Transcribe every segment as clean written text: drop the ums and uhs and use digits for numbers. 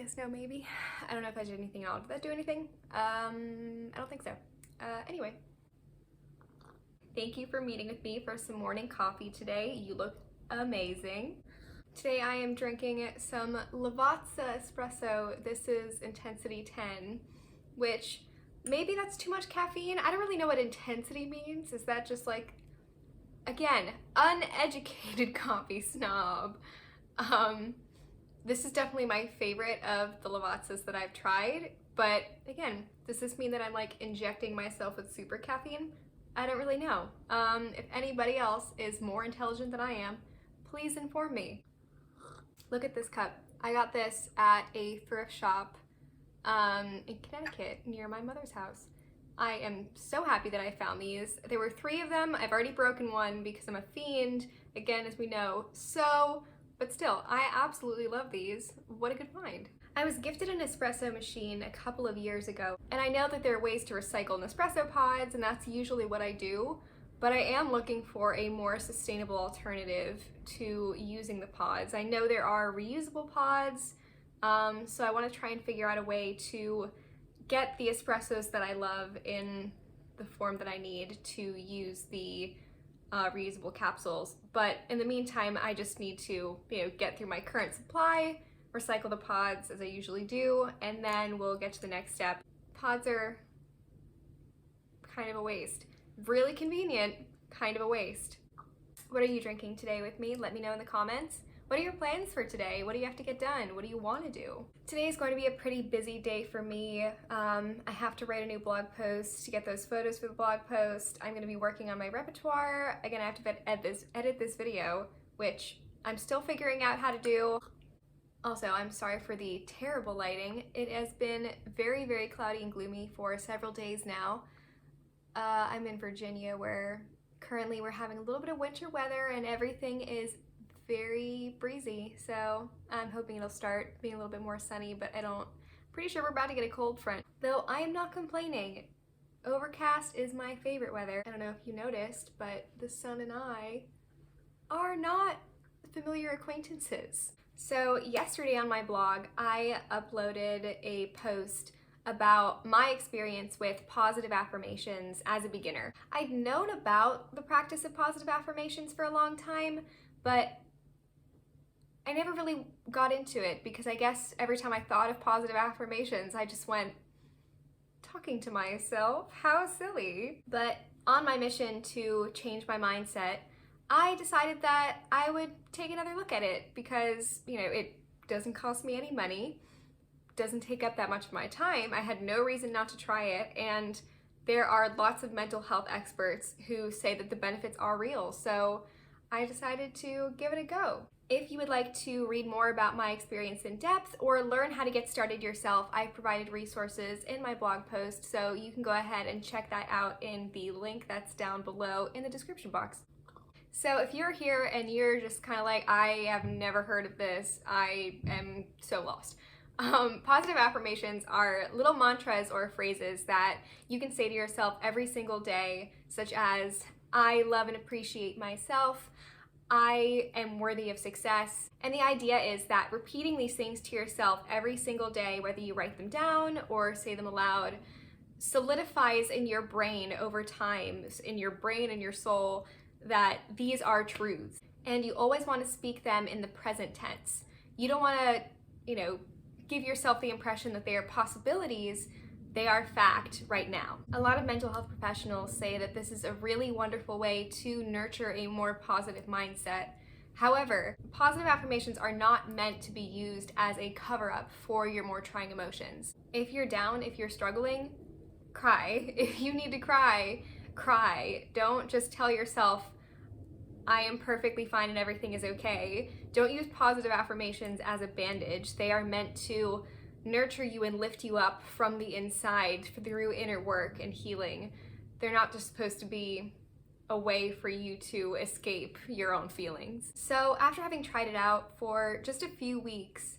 Yes, no, maybe. I don't know if I did anything at all. Did that do anything? I don't think so. Anyway. Thank you for meeting with me for some morning coffee today. You look amazing. Today I am drinking some Lavazza espresso. This is intensity 10, which maybe that's too much caffeine. I don't really know what intensity means. Is that just like, again, uneducated coffee snob. This is definitely my favorite of the Lavazzas that I've tried, but again, does this mean that I'm like injecting myself with super caffeine? I don't really know. If anybody else is more intelligent than I am, please inform me. Look at this cup. I got this at a thrift shop in Connecticut near my mother's house. I am so happy that I found these. There were 3 of them. I've already broken one because I'm a fiend, again, as we know. But still, I absolutely love these. What a good find. I was gifted an espresso machine a couple of years ago, and I know that there are ways to recycle Nespresso pods, and that's usually what I do, but I am looking for a more sustainable alternative to using the pods. I know there are reusable pods, so I want to try and figure out a way to get the espressos that I love in the form that I need to use the reusable capsules. But in the meantime, I just need to, get through my current supply, recycle the pods as I usually do, and then we'll get to the next step. Pods are kind of a waste. Really convenient, kind of a waste. What are you drinking today with me? Let me know in the comments. What are your plans for today? What do you have to get done? What do you want to do? Today is going to be a pretty busy day for me. I have to write a new blog post to get those photos for the blog post. I'm going to be working on my repertoire. Again, I have to edit this video, which I'm still figuring out how to do. Also, I'm sorry for the terrible lighting. It has been very, very cloudy and gloomy for several days now. I'm in Virginia, where currently we're having a little bit of winter weather and everything is very breezy, so I'm hoping it'll start being a little bit more sunny, but pretty sure we're about to get a cold front. Though I am not complaining. Overcast is my favorite weather. I don't know if you noticed, but the sun and I are not familiar acquaintances. So yesterday on my blog, I uploaded a post about my experience with positive affirmations as a beginner. I'd known about the practice of positive affirmations for a long time, but I never really got into it because I guess every time I thought of positive affirmations, I just went talking to myself. How silly. But on my mission to change my mindset, I decided that I would take another look at it because, it doesn't cost me any money, doesn't take up that much of my time. I had no reason not to try it, and there are lots of mental health experts who say that the benefits are real, so I decided to give it a go. If you would like to read more about my experience in depth or learn how to get started yourself, I've provided resources in my blog post, so you can go ahead and check that out in the link that's down below in the description box. So if you're here and you're just kind of like, I have never heard of this, I am so lost. Positive affirmations are little mantras or phrases that you can say to yourself every single day, such as, I love and appreciate myself, I am worthy of success. And the idea is that repeating these things to yourself every single day, whether you write them down or say them aloud, solidifies in your brain over time, in your brain and your soul, that these are truths. And you always want to speak them in the present tense. You don't want to, give yourself the impression that they are possibilities. They are fact right now. A lot of mental health professionals say that this is a really wonderful way to nurture a more positive mindset. However, positive affirmations are not meant to be used as a cover-up for your more trying emotions. If you're down, if you're struggling, cry. If you need to cry, cry. Don't just tell yourself, I am perfectly fine and everything is okay. Don't use positive affirmations as a bandage. They are meant to nurture you and lift you up from the inside through inner work and healing. They're not just supposed to be a way for you to escape your own feelings. So after having tried it out for just a few weeks,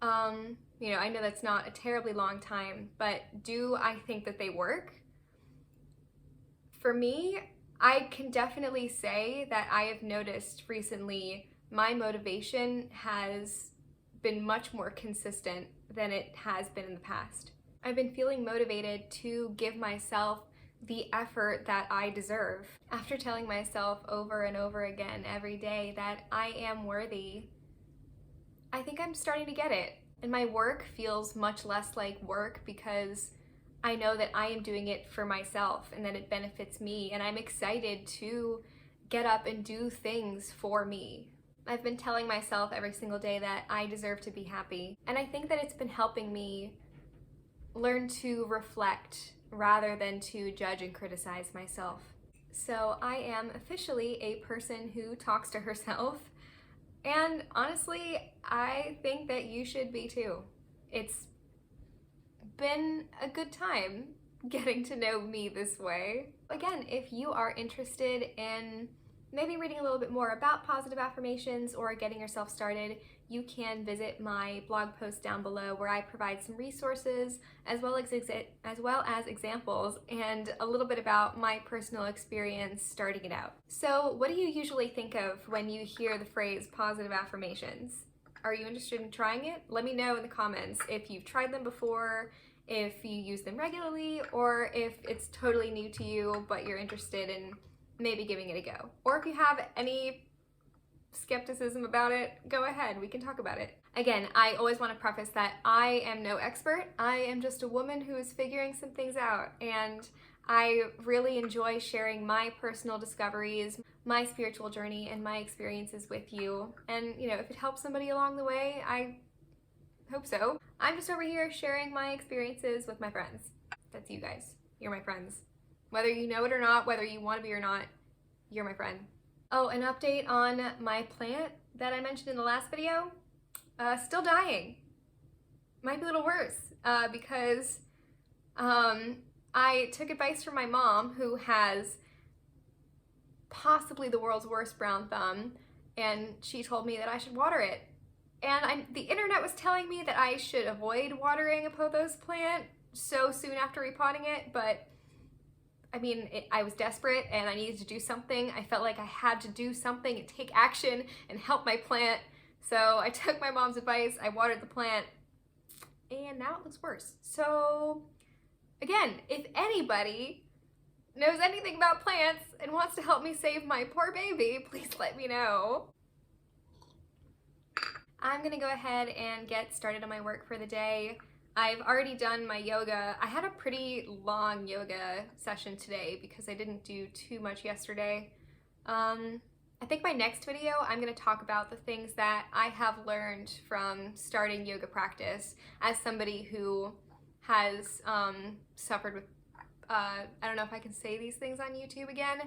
I know that's not a terribly long time, but do I think that they work? For me, I can definitely say that I have noticed recently my motivation has been much more consistent than it has been in the past. I've been feeling motivated to give myself the effort that I deserve. After telling myself over and over again every day that I am worthy, I think I'm starting to get it. And my work feels much less like work because I know that I am doing it for myself and that it benefits me, and I'm excited to get up and do things for me. I've been telling myself every single day that I deserve to be happy, and I think that it's been helping me learn to reflect rather than to judge and criticize myself. So I am officially a person who talks to herself, and honestly, I think that you should be too. It's been a good time getting to know me this way. Again, if you are interested in maybe reading a little bit more about positive affirmations or getting yourself started, you can visit my blog post down below where I provide some resources as well as examples and a little bit about my personal experience starting it out. So what do you usually think of when you hear the phrase positive affirmations? Are you interested in trying it? Let me know in the comments if you've tried them before, if you use them regularly, or if it's totally new to you but you're interested in maybe giving it a go. Or if you have any skepticism about it, go ahead, we can talk about it. Again, I always want to preface that I am no expert. I am just a woman who is figuring some things out, and I really enjoy sharing my personal discoveries, my spiritual journey, and my experiences with you. And if it helps somebody along the way, I hope so. I'm just over here sharing my experiences with my friends. That's you guys. You're my friends. Whether you know it or not, whether you want to be or not, you're my friend. Oh, an update on my plant that I mentioned in the last video. Still dying. Might be a little worse because I took advice from my mom, who has possibly the world's worst brown thumb, and she told me that I should water it. And the internet was telling me that I should avoid watering a pothos plant so soon after repotting it, but I mean, I was desperate and I needed to do something. I felt like I had to do something and take action and help my plant. So I took my mom's advice, I watered the plant, and now it looks worse. So again, if anybody knows anything about plants and wants to help me save my poor baby, please let me know. I'm gonna go ahead and get started on my work for the day. I've already done my yoga. I had a pretty long yoga session today because I didn't do too much yesterday. I think my next video, I'm gonna talk about the things that I have learned from starting yoga practice as somebody who has suffered with, I don't know if I can say these things on YouTube again,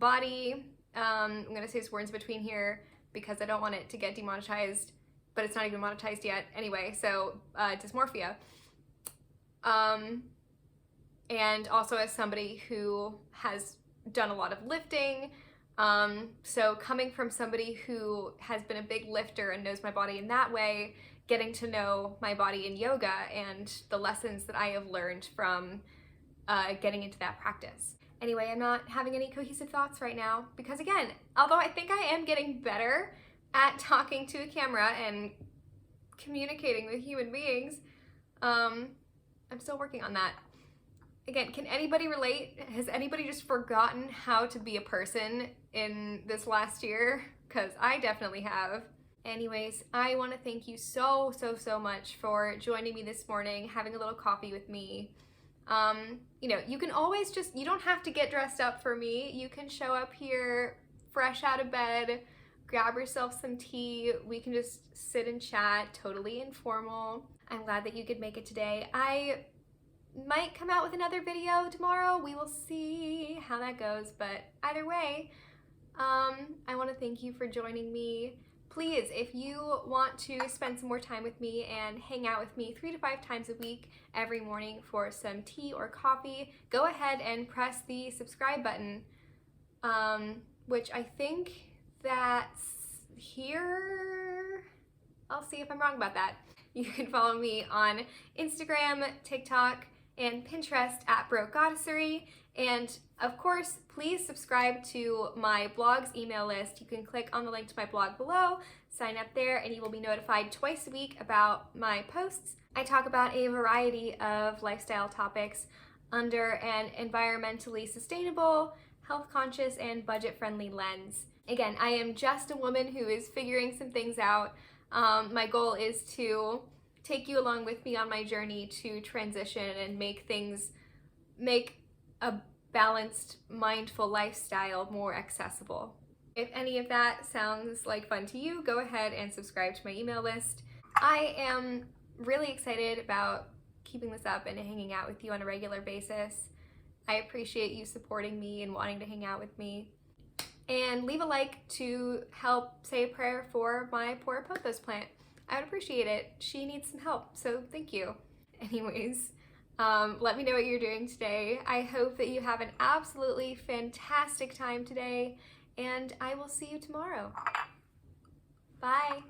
I'm gonna say some words between here because I don't want it to get demonetized, but it's not even monetized yet. Anyway, so dysmorphia. And also as somebody who has done a lot of lifting, so coming from somebody who has been a big lifter and knows my body in that way, getting to know my body in yoga and the lessons that I have learned from getting into that practice. Anyway, I'm not having any cohesive thoughts right now because, again, although I think I am getting better at talking to a camera and communicating with human beings, I'm still working on that. Again, can anybody relate? Has anybody just forgotten how to be a person in this last year? Because I definitely have. Anyways, I want to thank you so much for joining me this morning, having a little coffee with me. You can always you don't have to get dressed up for me. You can show up here fresh out of bed, grab yourself some tea. We can just sit and chat, totally informal. I'm glad that you could make it today. I might come out with another video tomorrow. We will see how that goes, but either way, I want to thank you for joining me. Please, if you want to spend some more time with me and hang out with me 3 to 5 times a week every morning for some tea or coffee, go ahead and press the subscribe button, which I think that's here. I'll see if I'm wrong about that. You can follow me on Instagram, TikTok, and Pinterest at Goddessery. And of course, please subscribe to my blog's email list. You can click on the link to my blog below, sign up there, and you will be notified twice a week about my posts, I talk about a variety of lifestyle topics under an environmentally sustainable, health conscious, and budget friendly lens. Again, I am just a woman who is figuring some things out. My goal is to take you along with me on my journey to transition and make a balanced, mindful lifestyle more accessible. If any of that sounds like fun to you, go ahead and subscribe to my email list. I am really excited about keeping this up and hanging out with you on a regular basis. I appreciate you supporting me and wanting to hang out with me. And leave a like to help say a prayer for my poor pothos plant. I would appreciate it. She needs some help, so thank you. Anyways, let me know what you're doing today. I hope that you have an absolutely fantastic time today, and I will see you tomorrow. Bye.